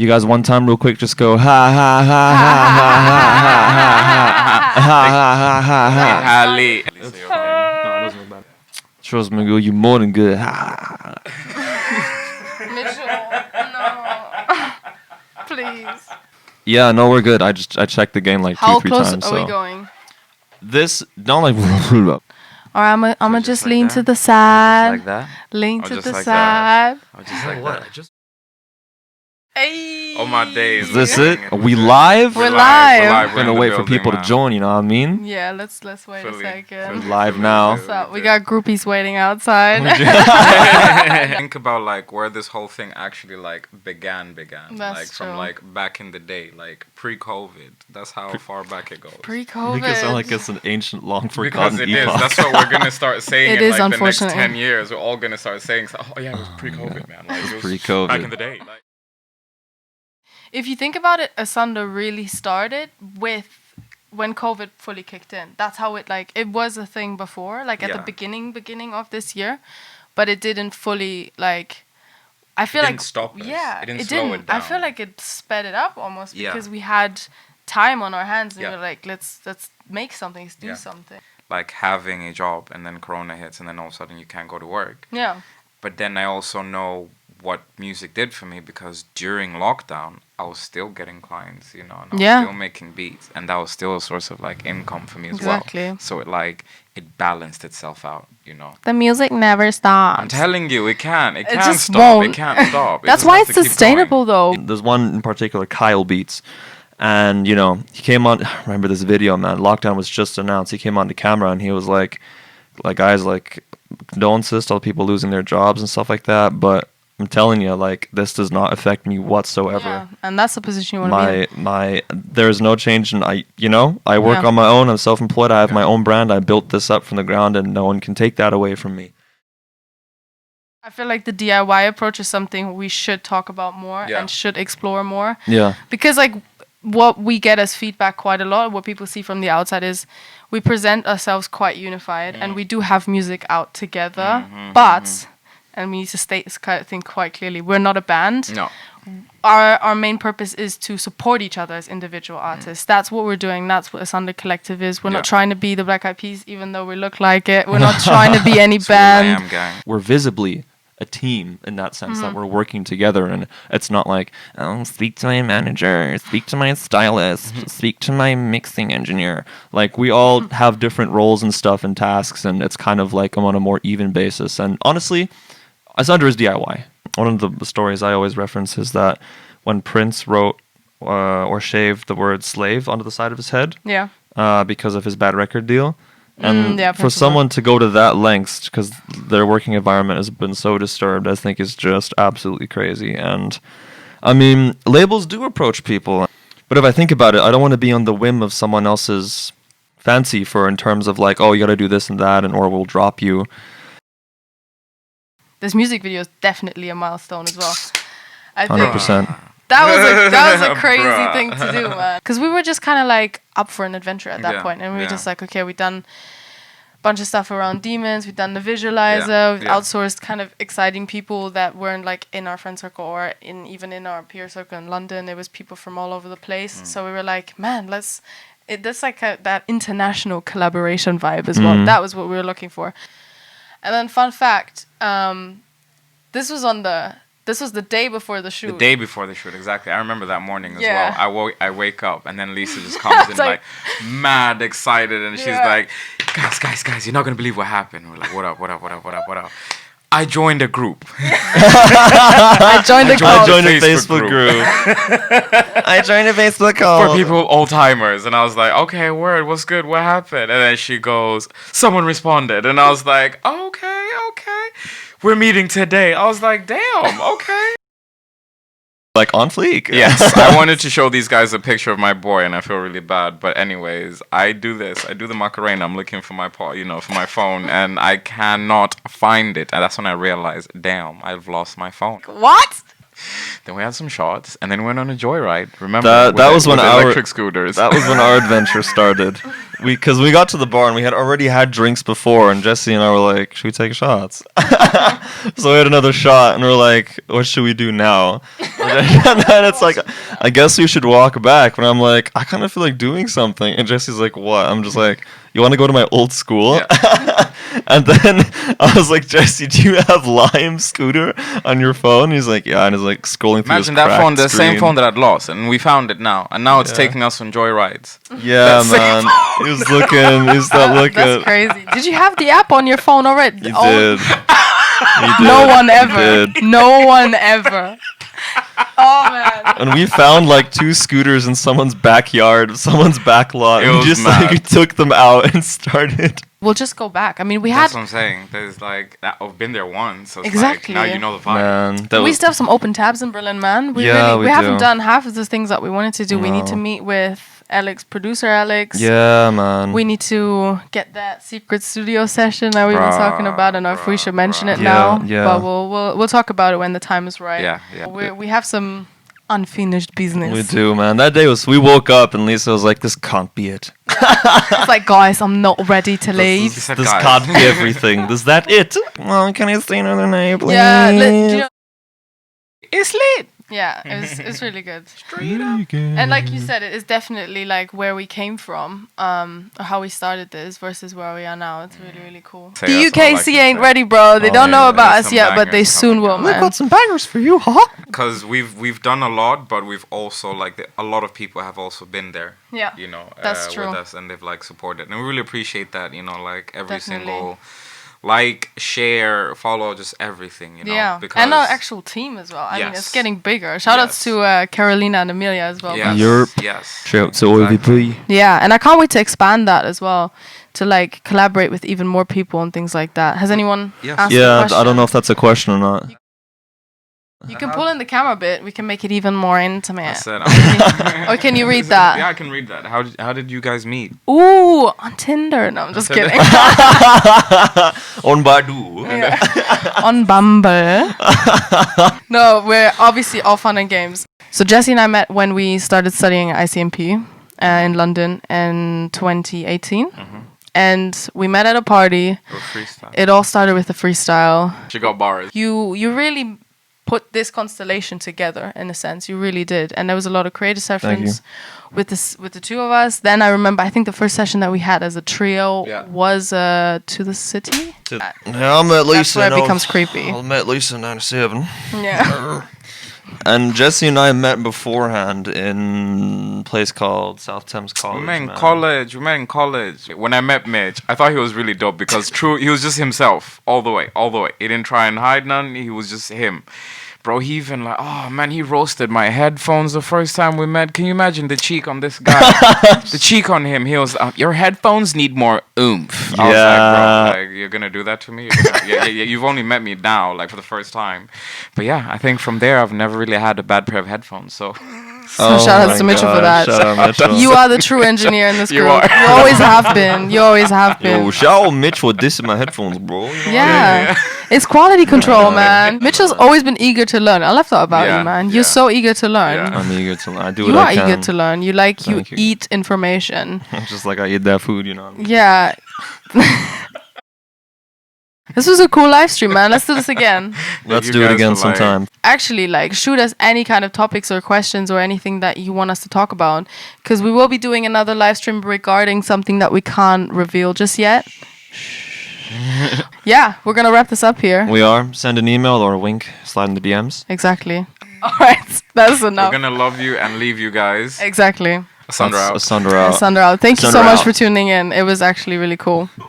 You guys, one time, real quick, just go ha ha ha ha ha ha ha ha ha ha ha. Lee. No, it doesn't look bad. Trust me, girl, you more than good. Ha. Mitchell, no. Please. Yeah, no, we're good. I checked the game like How 2-3 close times. are So we going? this don't like. Or I'm gonna just lean to the Just side. like that. Lean Or to just the like that. side. Or just like that. Hey. Oh my days. Is this it? Are we live? We're live. We're gonna wait for people to join. You know what I mean? Yeah, let's wait Fully. a second. Live now. So we got groupies waiting outside. Think about like where this whole thing actually like began. That's like from true. like back in the day, like pre-COVID. That's how far back it goes. Pre-COVID. Make it sound like it's an ancient, long Because forgotten it is. epoch. That's what we're gonna start saying It in is, like the next unfortunately. 10 years. We're all gonna start saying, "Oh yeah, it was pre-COVID, man." Like it was Pre-COVID. back in the day. Like, If you think about it, A.S.U.N.D.R really started with when COVID fully kicked in. That's how it was a thing before, like at the Yeah. beginning of this year, but it didn't fully like. I feel didn't like stop us. Yeah, It didn't slow it I down. feel like it sped it up almost Yeah. because we had time on our hands and Yeah. we were like, let's make something, let's do Yeah. something. like having a job and then Corona hits and then all of a sudden you can't go to work. Yeah. But then I also know what music did for me because during lockdown I was still getting clients, you know, and I was Yeah. still making beats, and that was still a source of like income for me as Exactly. well. So it balanced itself out, you know. The music never stops. I'm telling you, it can't just stop. won't. It can't stop. It That's just why has it's to keep going. sustainable though. There's one in particular, Kyle Beats. And, you know, he came on, I remember this video, man. Lockdown was just announced. He came on the camera and he was like, guys, like, condolences to all the people losing their jobs and stuff like that. But I'm telling you, like, this does not affect me whatsoever. Yeah, and that's the position you want to be in. There's no change in, I work Yeah. on my own. I'm self-employed. I have my own brand. I built this up from the ground and no one can take that away from me. I feel like the DIY approach is something we should talk about more Yeah. and should explore more. Yeah. Because like what we get as feedback quite a lot, what people see from the outside is we present ourselves quite unified and we do have music out together, but and we need to state this kind of thing quite clearly, we're not a band. No. Our main purpose is to support each other as individual artists. That's what we're doing. That's what A.S.U.N.D.R Collective is. We're not Yeah. trying to be the Black Eyed Peas, even though we look like it. We're not trying to be any It's Will.i.am band. gang. We're visibly a team in that sense that we're working together, and it's not like, oh, speak to my manager, speak to my stylist, speak to my mixing engineer. Like, we all have different roles and stuff and tasks, and it's kind of like on a more even basis. And honestly, A.S.U.N.D.R is DIY. One of the stories I always reference is that when Prince wrote or shaved the word slave onto the side of his head Yeah. because of his bad record deal, and yeah, for Prince was someone to go to that lengths because their working environment has been so disturbed, I think is just absolutely crazy. And I mean, labels do approach people, but if I think about it, I don't want to be on the whim of someone else's fancy for in terms of like, oh, you got to do this and that, and or we'll drop you. This music video is definitely a milestone as well. I think 100%. that was a crazy Bruh. thing to do, man. Because we were just kind of like up for an adventure at that Yeah, point, and we were yeah. just like, okay, we've done a bunch of stuff around demons, we've done the visualizer, we've yeah. outsourced kind of exciting people that weren't like in our friend circle or even in our peer circle in London. It was people from all over the place. So we were like, man, that's like that international collaboration vibe as well. That was what we were looking for. And then fun fact, this was the day before the shoot. The day before the shoot, exactly. I remember that morning as Yeah. well. I wake up and then Lisa just comes in It's like like- mad excited and she's Yeah. like, guys, you're not gonna believe what happened. We're like, what up? I joined a group. I joined the I cult. joined a Facebook group. I joined a Facebook For call. people, old timers. And I was like, okay, word, what's good? What happened? And then she goes, someone responded. And I was like, okay. We're meeting today. I was like, damn, okay. Like on fleek. Yes, I wanted to show these guys a picture of my boy, and I feel really bad. But anyways, I do this. I do the Macarena. I'm looking for my for my phone, and I cannot find it. And that's when I realized, damn, I've lost my phone. What? Then we had some shots, and then we went on a joyride. Remember? That with was when with our electric scooters. That was when our adventure started. because we got to the bar and we had already had drinks before, and Jesse and I were like, should we take shots? So we had another shot, and we're like, what should we do now? And then it's like, I guess we should walk back. But I'm like, I kind of feel like doing something. And Jesse's like, what? I'm just like, you want to go to my old school? Yeah. And then I was like, Jesse, do you have Lime Scooter on your phone? He's like, yeah. And he's like scrolling through Imagine that cracked phone, the same screen. phone that I'd lost, and we found it now, and now it's taking us on joyrides. Yeah, man. He was looking. He was not looking. That's crazy. Did you have the app on your phone already? He did. He did. No one ever. He did. No one ever. Oh man. And we found like 2 scooters in someone's backyard, someone's back lot. It And we was just mad. like took them out and started. We'll just go back. I mean, we That's had. what I'm saying. There's like, I've been there once, so it's Exactly. like, now you know the vibe. Man, that We was still have some open tabs in Berlin, man. We Yeah, we haven't do. done half of the things that we wanted to do. We need to No. meet with Alex, producer Alex. yeah, man. We need to get that secret studio session that we were talking about. I don't know if we should mention it Yeah, now, yeah. but we'll talk about it when the time is right. Yeah. We have some unfinished business. We do, man. That day was. We woke up and Lisa was like, "This can't be it. It's like, guys, I'm not ready to leave. He said, This "Guys." can't be everything. Is that it? Well, can I stay another night, please?" Yeah, you know, It's lit. yeah, it's really good. And And like you said, it is definitely like where we came from, or how we started this versus where we are now. It's really, really cool. Say The that's all I UKC can ain't say. ready, bro. They Oh, don't know yeah, about there's us some yet, but they bangers soon coming will, out. we've man. got some bangers for you, huh? Because we've done a lot, but we've also a lot of people have also been there. Yeah, You know, that's true. with us, and they've like supported, and we really appreciate that. You know, like every Definitely. single like, share, follow, just everything. You know, Yeah, because and our actual team as well. I mean, it's Yes. getting bigger. Shout outs Yes. to Carolina and Amelia as well. Yes, Europe. yes. Shout to OVP. Yeah, and I can't wait to expand that as well, to like collaborate with even more people and things like that. Has anyone Yes. asked a Yeah, question? I don't know if that's a question or not. You can pull in the camera a bit. We can make it even more intimate. I said, Or can you read that? Yeah, I can read that. How did you guys meet? Ooh, on Tinder. No, I'm just kidding. On Badu. On Bumble. No, we're obviously all fun and games. So Jesse and I met when we started studying ICMP in London in 2018. And we met at a party. Or freestyle. It all started with a freestyle. She got bars. You really put this constellation together in a sense. You really did. And there was a lot of creative sessions with the two of us. Then I remember, I think the first session that we had as a trio was To the City. Yeah, I met Lisa. That's where it becomes creepy. I met Lisa in 97. Yeah. And Jesse and I met beforehand in a place called South Thames College. We met in man. college. We met in college. When I met Mitch, I thought he was really dope because he was just himself all the way. He didn't try and hide none. He was just him. Bro, he even like, oh man, he roasted my headphones the first time we met. Can you imagine the cheek on this guy? The cheek on him. He was, your headphones need more oomph. I was like, bro, like, you're gonna do that to me? Yeah, you've only met me now, like for the first time. But yeah, I think from there, I've never really had a bad pair of headphones. So So shout outs to my Mitchell for God, that. Shout out Mitchell. You are the true engineer in this You group. are. You always have been. You always have been. Yo, shout out Mitch for dissing my headphones, bro. You know? Yeah. It's quality control, man. Mitchell's always been eager to learn. I love that about Yeah, you, man. yeah. You're so eager to learn. Yeah. I'm eager to learn. I do You what are I can. eager to learn. You Thank you. eat information. Just like I eat that food, you know. Yeah. This was a cool live stream, man. Let's do this again. Let's You do it guys again were like- sometime. Actually, like, shoot us any kind of topics or questions or anything that you want us to talk about. Because we will be doing another live stream regarding something that we can't reveal just yet. Yeah, we're going to wrap this up here. We are. Send an email or a wink. Slide in the DMs. Exactly. All right. That's enough. we're gonna love you and leave you guys. Exactly. Asunder out. Asunder out. Asunder out. Thank you so Asunder much out. for tuning in. It was actually really cool.